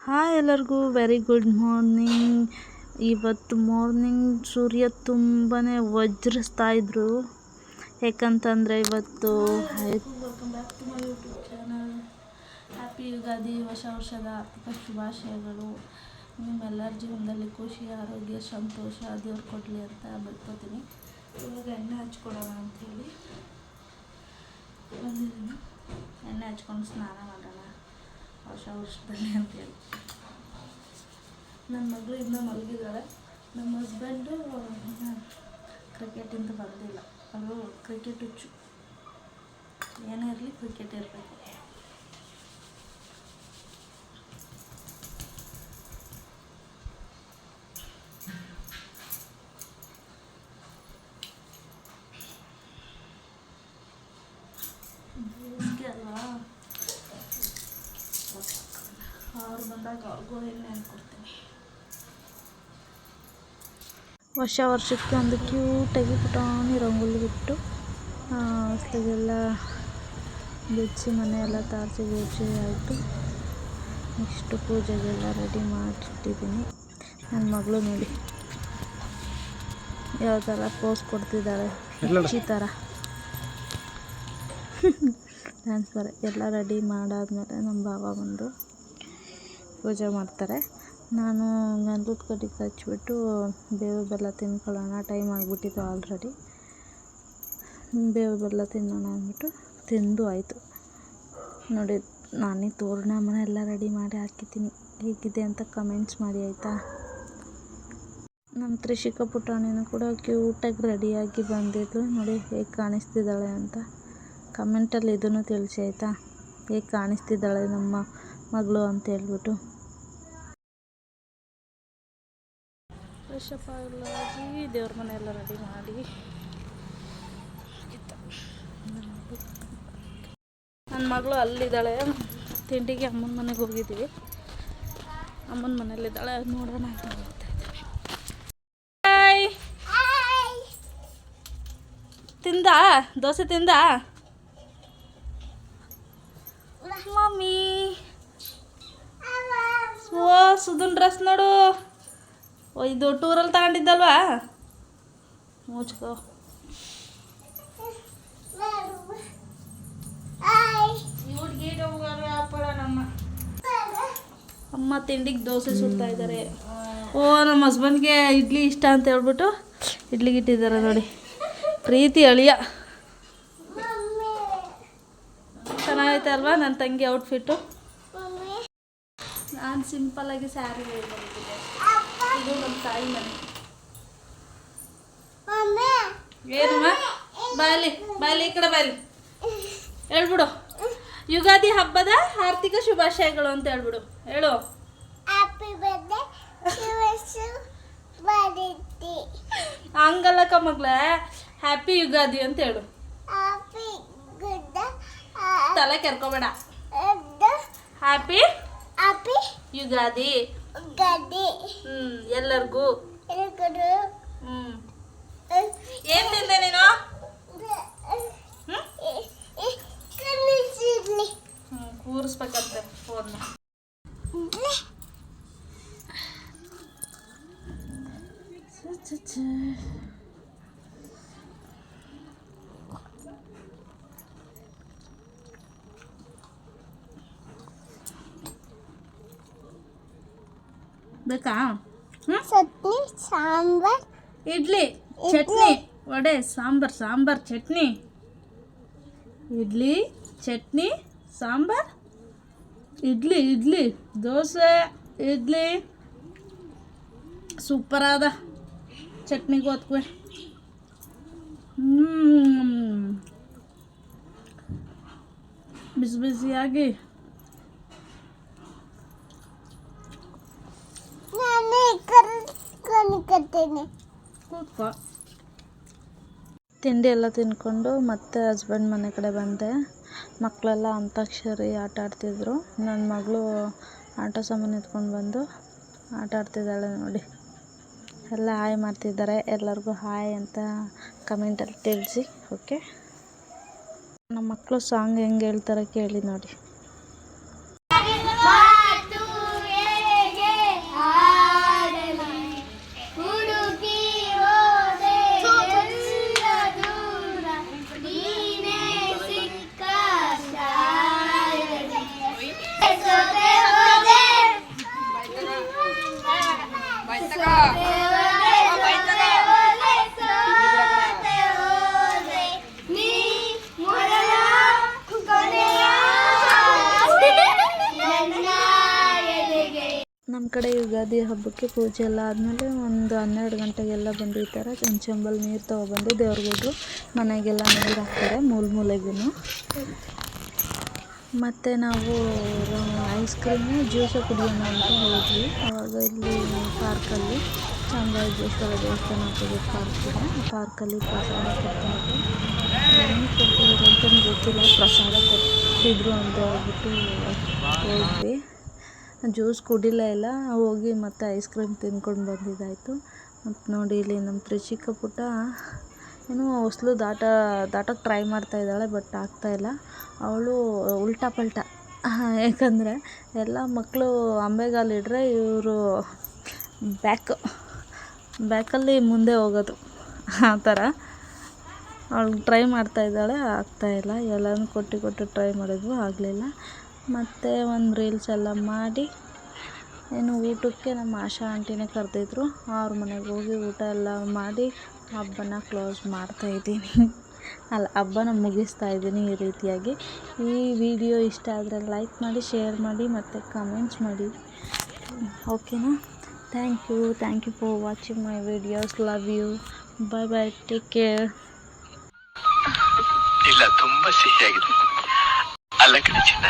Hi ಎಲ್ಲರಿಗೂ very good morning. ಇವತ್ತು morning ಸೂರ್ಯ ತುಂಬಾ ವಜ್ರಿಸ್ತಾ ಇದ್ರು. ಯಾಕಂತಂದರೆ ಇವತ್ತು welcome back to my YouTube channel. Happy Ugadi, ಹೊಸ ವರ್ಷದ ಆರ್ಥಿಕ ಶುಭಾಶಯಗಳು. ನಿಮ್ಮೆಲ್ಲರ ಜೀವನದಲ್ಲಿ ಖುಷಿ, ಆರೋಗ್ಯ, ಸಂತೋಷ ದೇವ್ರು ಕೊಡಲಿ ಅಂತ ಬೇಡ್ಕೊತೀನಿ. ಇವಾಗ ಎಣ್ಣೆ ಹಚ್ಕೊಡೋಣ ಅಂಥೇಳಿ ಬಂದಿದ್ದೀನಿ. ಎಣ್ಣೆ ಹಚ್ಕೊಂಡು ಸ್ನಾನ ಮಾಡೋಣ ಹೊಸ ವರ್ಷದಲ್ಲಿ ಅಂತೇಳಿ. ನನ್ನ ಮಗಳು ಇನ್ನೂ ಮಲಗಿದ್ದಾಳೆ. ನಮ್ಮ ಹಸ್ಬೆಂಡು ಕ್ರಿಕೆಟಿಂದ ಬಂದಿಲ್ಲ. ಅದು ಕ್ರಿಕೆಟ್ ಹುಚ್ಚು, ಏನೇ ಇರಲಿ ಕ್ರಿಕೆಟ್ ಇರಬೇಕು. ಅಲ್ವಾ, ಅವ್ರು ಬಂದಾಗ ಅವ್ರಿಗೂ ಎಣ್ಣೆ ಅನ್ಕೊಡ್ತೀನಿ. ಹೊಸ ವರ್ಷಕ್ಕೆ ಒಂದು ಕ್ಯೂಟಾಗಿ ಪುಟಾಣಿ ರಂಗೋಲಿ ಬಿಟ್ಟು ಅಷ್ಟೆಲ್ಲ ಬಿಡಿಸಿ ಮನೆಯೆಲ್ಲ ತಾರಸಿ ಗೀರ್ಸಿ ಆಯಿತು. ನೆಕ್ಸ್ಟ್ ಪೂಜೆಗೆಲ್ಲ ರೆಡಿ ಮಾಡಿಟ್ಟಿದ್ದೀನಿ. ನನ್ನ ಮಗಳು ನೋಡಿ ಯಾವ ಥರ ಪೋಸ್ ಕೊಡ್ತಿದ್ದಾಳೆ, ಈ ಥರ ಡ್ಯಾನ್ಸ್ ಬರ. ಎಲ್ಲ ರೆಡಿ ಮಾಡಾದ್ಮೇಲೆ ನಮ್ಮ ಬಾವ ಬಂದು ಪೂಜೆ ಮಾಡ್ತಾರೆ. ನಾನು ಗಂಧದ ಕಡ್ಡಿ ಹಚ್ಬಿಟ್ಟು ಬೇವು ಬೆಲ್ಲ ತಿನ್ಕೊಳ್ಳೋಣ, ಟೈಮ್ ಆಗಿಬಿಟ್ಟಿತ್ತು ಆಲ್ರೆಡಿ. ಬೇವು ಬೆಲ್ಲ ತಿನ್ನೋಣ ಅಂದ್ಬಿಟ್ಟು ತಿಂದು ಆಯಿತು. ನೋಡಿ, ನಾನೇ ತೋರಣ ಮನೆ ಎಲ್ಲ ರೆಡಿ ಮಾಡಿ ಹಾಕಿದ್ದೀನಿ. ಹೇಗಿದೆ ಅಂತ ಕಮೆಂಟ್ಸ್ ಮಾಡಿ ಆಯಿತಾ. ನಮ್ಮ ತ್ರಿಷಿಕಾ ಪುಟಾಣಿನೂ ಕೂಡ ಕ್ಯೂಟಾಗಿ ರೆಡಿಯಾಗಿ ಬಂದಿದ್ಲು. ನೋಡಿ ಹೇಗೆ ಕಾಣಿಸ್ತಿದ್ದಾಳೆ ಅಂತ ಕಮೆಂಟಲ್ಲಿ ಇದನ್ನು ತಿಳಿಸಿ ಆಯಿತಾ, ಹೇಗೆ ಕಾಣಿಸ್ತಿದ್ದಾಳೆ ನಮ್ಮ ಮಗಳು ಅಂತ ಹೇಳ್ಬಿಟ್ಟು. ಫ್ರೆಶಪ್ಪ ಎಲ್ಲ ಆಗಿ ದೇವ್ರ ಮನೆ ಎಲ್ಲ ರೆಡಿ ಮಾಡಿ ನನ್ನ ಮಗಳು ಅಲ್ಲಿದ್ದಾಳೆ. ತಿಂಡಿಗೆ ಅಮ್ಮನ ಮನೆಗೆ ಹೋಗಿದ್ದೀವಿ. ಅಮ್ಮನ ಮನೇಲಿದ್ದಾಳೆ, ನೋಡೋಣ ಅಂತ ಹೋಗ್ತಾ ಇದ್ದೀವಿ. ತಿಂದ ದೋಸೆ ತಿಂದ ಮಮ್ಮಿ? ಓ ಸುಧನ್ ಡ್ರೆಸ್ ನೋಡು, ಇದು ಟೂರಲ್ಲಿ ತಗೊಂಡಿದ್ದಲ್ವಾ? ಮುಚ್ಕೋ. ಅಮ್ಮ ತಿಂಡಿಗೆ ದೋಸೆ ಸುಡ್ತಾ ಇದ್ದಾರೆ. ಓ ನಮ್ಮ ಹಸ್ಬೆಂಡ್ಗೆ ಇಡ್ಲಿ ಇಷ್ಟ ಅಂತ ಹೇಳ್ಬಿಟ್ಟು ಇಡ್ಲಿಗೆ ಇಟ್ಟಿದ್ದಾರೆ ನೋಡಿ. ಪ್ರೀತಿ ಅಳಿಯ ಚೆನ್ನಾಗೈತೆ ಅಲ್ವಾ ನನ್ನ ತಂಗಿ ಔಟ್ಫಿಟ್ಟು. ನಾನು ಸಿಂಪಲ್ಲಾಗಿ ಸ್ಯಾರಿ ಬಂದಿದ್ದೆ. ಇದು ನಮ್ಮ ತಾಯಿ ಮನೆ. ಏನಮ್ಮ ಬಾಯಲಿ ಬಾಯಲಿ, ಈ ಕಡೆ ಬಾಯಲಿ. ಹೇಳ್ಬಿಡು, ಯುಗಾದಿ ಹಬ್ಬದ ಆರ್ಥಿಕ ಶುಭಾಶಯಗಳು ಅಂತ ಹೇಳ್ಬಿಡು. ಹೇಳು. ಹಂಗಲ್ಲಕ್ಕ ಮಗ್ಳ, ಹ್ಯಾಪಿ ಯುಗಾದಿ ಅಂತ ಹೇಳು. ತಲೆ ಕೆರ್ಕೋಬೇಡ. ಹ್ಯಾಪಿ ಯುಗಾದಿ ಎಲ್ಲರಿಗೂ. ಏನ್ ತಿಂದೆ ನೀನು? ಕೂರಿಸ್ಬೇಕಂತೆ ಫೋನ್. ಬೇಕಾ? ಚಟ್ನಿ, ಸಾಂಬಾರ್, ಇಡ್ಲಿ, ಚಟ್ನಿ, ವಡೆ, ಸಾಂಬಾರ್, ಸಾಂಬಾರ್, ಚಟ್ನಿ, ಇಡ್ಲಿ, ಚಟ್ನಿ, ಸಾಂಬಾರ್, ಇಡ್ಲಿ, ಇಡ್ಲಿ, ದೋಸೆ, ಇಡ್ಲಿ, ಸೂಪರಾದ ಚಟ್ನಿಗೆ ಹೊತ್ಕೊ. ಬಿಸಿ ಬಿಸಿಯಾಗಿ ಕೂತ್ಕೋ. ತಿಂಡಿ ಎಲ್ಲ ತಿನ್ಕೊಂಡು ಮತ್ತೆ ಹಸ್ಬೆಂಡ್ ಮನೆ ಕಡೆ ಬಂದೆ. ಮಕ್ಕಳೆಲ್ಲ ಅಂತಾಕ್ಷರಿ ಆಟ ಆಡ್ತಿದ್ರು. ನನ್ನ ಮಗಳು ಆಟ ಸಾಮಾನು ಎತ್ಕೊಂಡು ಬಂದು ಆಟ ಆಡ್ತಿದ್ದಾಳೆ ನೋಡಿ. ಎಲ್ಲ ಹಾಯ್ ಮಾಡ್ತಿದ್ದಾರೆ. ಎಲ್ಲರಿಗೂ ಹಾಯ್ ಅಂತ ಕಮೆಂಟಲ್ಲಿ ತಿಳಿಸಿ. ಓಕೆ, ನಮ್ಮ ಮಕ್ಕಳು ಸಾಂಗ್ ಹೆಂಗೆ ಹೇಳ್ತಾರೆ ಕೇಳಿ ನೋಡಿ. ನಮ್ಮ ಕಡೆ ಯುಗಾದಿ ಹಬ್ಬಕ್ಕೆ ಪೂಜೆ ಎಲ್ಲ ಆದಮೇಲೆ ಒಂದು 12 ಗಂಟೆಗೆಲ್ಲ ಬಂದಿರ್ತಾರೆ. ಚಂಬಲ್ ನೀರು ತೊಗೊಬಂದು ದೇವ್ರಿಗೋದ್ರು ಮನೆಗೆಲ್ಲ ನೀರು ಹಾಕ್ತಾರೆ ಮೂಲೆಗೂ. ಮತ್ತು ನಾವು ಐಸ್ ಕ್ರೀಮು ಜ್ಯೂಸು ಕುಡಿಯೋಣ ಅಂತ ಹೋದ್ವಿ. ಆವಾಗ ಇಲ್ಲಿ ಪಾರ್ಕಲ್ಲಿ ಚಾಮರಾಜೇಶ್ವರ ದೇವಸ್ಥಾನ ಹತ್ತಿರ ಪಾರ್ಕ್ ಇದೆ. ಆ ಪಾರ್ಕಲ್ಲಿ ಪ್ರಸಾದ ಕೊಡ್ತಾಯಿದ್ರು. ಏನು ಕೊಡ್ತಾಯಿದ್ರು ಅಂತಲೂ ಗೊತ್ತಿಲ್ಲ, ಪ್ರಸಾದ ಕೊಡ್ತಿದ್ರು ಅಂತ ಹೇಳ್ಬಿಟ್ಟು ಹೋದ್ವಿ. ಜ್ಯೂಸ್ ಕುಡಿಲೇ ಇಲ್ಲ, ಹೋಗಿ ಮತ್ತು ಐಸ್ ಕ್ರೀಮ್ ತಿಂದ್ಕೊಂಡು ಬಂದಿದ್ದಾಯಿತು. ಮತ್ತು ನೋಡಿ ಇಲ್ಲಿ ನಮ್ಮ ತ್ರಿಷಿಕ ಪುಟ್ಟ ಏನೋ ಹೊಸ್ಲು ದಾಟಕ್ಕೆ ಟ್ರೈ ಮಾಡ್ತಾಯಿದ್ದಾಳೆ, ಬಟ್ ಆಗ್ತಾಯಿಲ್ಲ. ಅವಳು ಉಲ್ಟಾ ಪಲ್ಟಾ, ಯಾಕಂದರೆ ಎಲ್ಲ ಮಕ್ಕಳು ಅಂಬೆಗಾಲಿಡ್ರೆ ಇವರು ಬ್ಯಾಕಲ್ಲಿ ಮುಂದೆ ಹೋಗೋದು, ಆ ಥರ ಅವಳು ಟ್ರೈ ಮಾಡ್ತಾಯಿದ್ದಾಳೆ, ಆಗ್ತಾಯಿಲ್ಲ. ಎಲ್ಲನೂ ಕೊಟ್ಟು ಟ್ರೈ ಮಾಡಿದ್ವು, ಆಗಲಿಲ್ಲ. ಮತ್ತು ಒಂದು ರೀಲ್ಸ್ ಎಲ್ಲ ಮಾಡಿ ಏನು ಊಟಕ್ಕೆ ನಮ್ಮ ಆಶಾ ಆಂಟಿನೇ ಕರೆದಿದ್ರು. ಅವ್ರ ಮನೆಗೆ ಹೋಗಿ ಊಟ ಎಲ್ಲ ಮಾಡಿ ಹಬ್ಬನ ಕ್ಲೋಸ್ ಮಾಡ್ತಾಯಿದ್ದೀನಿ, ಹಬ್ಬನ ಮುಗಿಸ್ತಾ ಇದ್ದೀನಿ ಈ ರೀತಿಯಾಗಿ. ಈ ವಿಡಿಯೋ ಇಷ್ಟ ಆದರೆ ಲೈಕ್ ಮಾಡಿ, ಶೇರ್ ಮಾಡಿ ಮತ್ತು ಕಮೆಂಟ್ಸ್ ಮಾಡಿ, ಓಕೆನಾ? Thank you for watching my videos. Love you. Bye, take care. ಇಲ್ಲ, ತುಂಬ ಸಿಹಿಯಾಗಿದೆ ಅಲ್ಲ ಕಣೆ ಚಿನ್ನ.